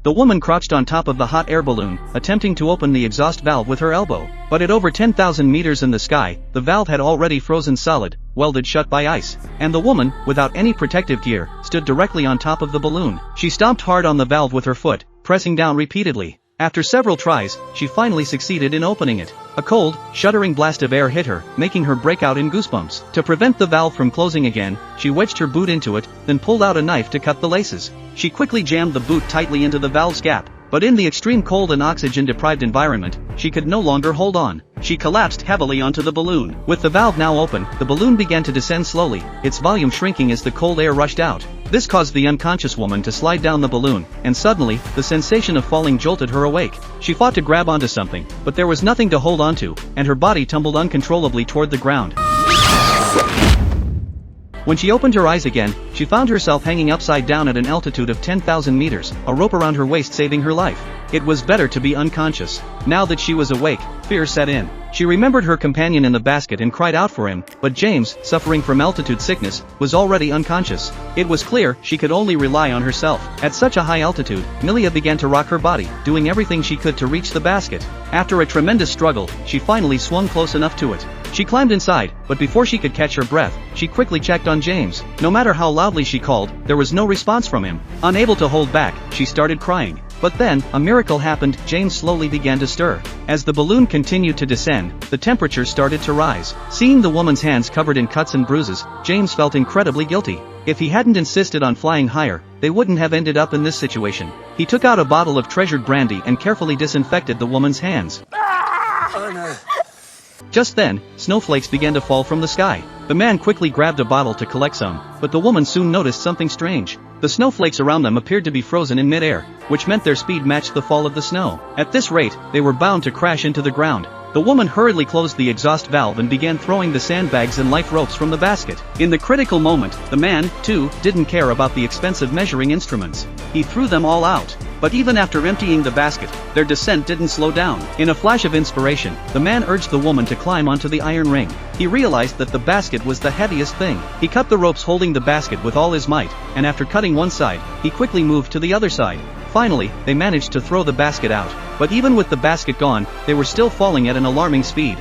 The woman crouched on top of the hot air balloon, attempting to open the exhaust valve with her elbow. But at over 10,000 meters in the sky, the valve had already frozen solid, welded shut by ice. And the woman, without any protective gear, stood directly on top of the balloon. She stomped hard on the valve with her foot, pressing down repeatedly. After several tries, she finally succeeded in opening it. A cold, shuddering blast of air hit her, making her break out in goosebumps. To prevent the valve from closing again, she wedged her boot into it, then pulled out a knife to cut the laces. She quickly jammed the boot tightly into the valve's gap. But in the extreme cold and oxygen-deprived environment, she could no longer hold on. She collapsed heavily onto the balloon. With the valve now open, the balloon began to descend slowly, its volume shrinking as the cold air rushed out. This caused the unconscious woman to slide down the balloon, and suddenly, the sensation of falling jolted her awake. She fought to grab onto something, but there was nothing to hold onto, and her body tumbled uncontrollably toward the ground. When she opened her eyes again, she found herself hanging upside down at an altitude of 10,000 meters, a rope around her waist saving her life. It was better to be unconscious. Now that she was awake, fear set in. She remembered her companion in the basket and cried out for him, but James, suffering from altitude sickness, was already unconscious. It was clear she could only rely on herself. At such a high altitude, Milia began to rock her body, doing everything she could to reach the basket. After a tremendous struggle, she finally swung close enough to it. She climbed inside, but before she could catch her breath, she quickly checked on James. No matter how loudly she called, there was no response from him. Unable to hold back, she started crying. But then, a miracle happened. James slowly began to stir. As the balloon continued to descend, the temperature started to rise. Seeing the woman's hands covered in cuts and bruises, James felt incredibly guilty. If he hadn't insisted on flying higher, they wouldn't have ended up in this situation. He took out a bottle of treasured brandy and carefully disinfected the woman's hands. Oh no. Just then, snowflakes began to fall from the sky. The man quickly grabbed a bottle to collect some, but the woman soon noticed something strange. The snowflakes around them appeared to be frozen in mid-air, which meant their speed matched the fall of the snow. At this rate, they were bound to crash into the ground. The woman hurriedly closed the exhaust valve and began throwing the sandbags and life ropes from the basket. In the critical moment, the man, too, didn't care about the expensive measuring instruments. He threw them all out. But even after emptying the basket, their descent didn't slow down. In a flash of inspiration, the man urged the woman to climb onto the iron ring. He realized that the basket was the heaviest thing. He cut the ropes holding the basket with all his might, and after cutting one side, he quickly moved to the other side. Finally, they managed to throw the basket out. But even with the basket gone, they were still falling at an alarming speed.